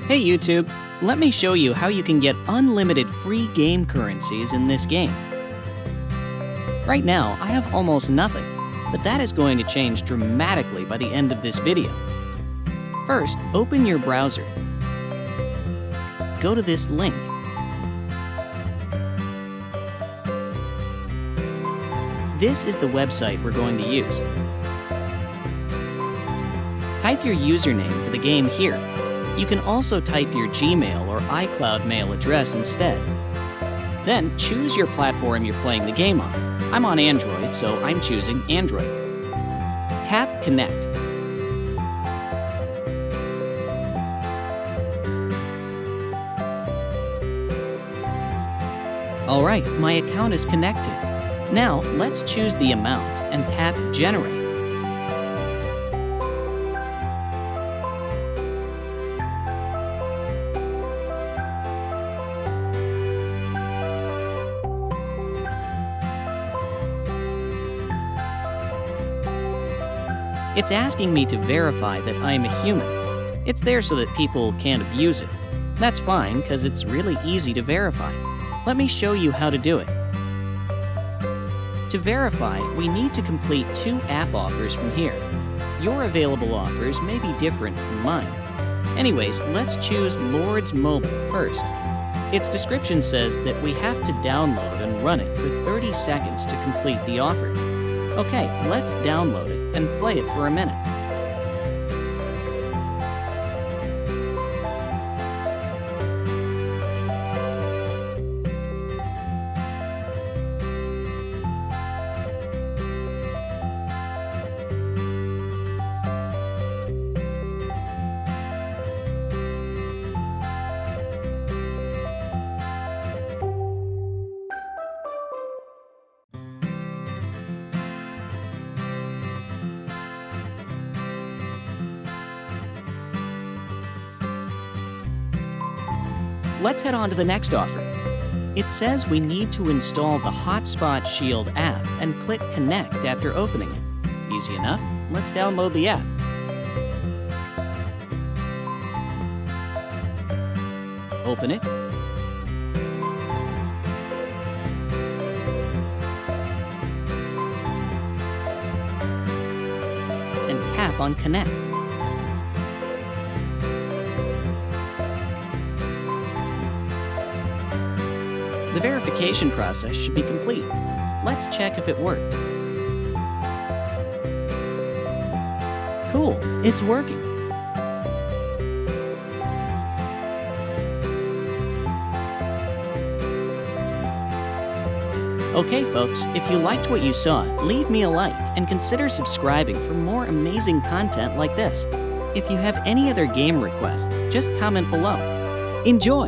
Hey YouTube, let me show you how you can get unlimited free game currencies in this game. Right now, I have almost nothing, but that is going to change dramatically by the end of this video. First, open your browser. Go to this link. This is the website we're going to use. Type your username for the game here. You can also type your Gmail or iCloud mail address instead. Then choose your platform you're playing the game on. I'm on Android, so I'm choosing Android. Tap Connect. Alright, my account is connected. Now, let's choose the amount and tap Generate. It's asking me to verify that I am a human. It's there so that people can't abuse it. That's fine, because it's really easy to verify. Let me show you how to do it. To verify, we need to complete 2 app offers from here. Your available offers may be different from mine. Anyways, let's choose Lord's Mobile first. Its description says that we have to download and run it for 30 seconds to complete the offer. Okay, let's download it and play it for a minute. Let's head on to the next offer. It says we need to install the Hotspot Shield app and click Connect after opening it. Easy enough. Let's download the app. Open it. And tap on Connect. The verification process should be complete. Let's check if it worked. Cool, it's working. Okay folks, if you liked what you saw, leave me a like and consider subscribing for more amazing content like this. If you have any other game requests, just comment below. Enjoy!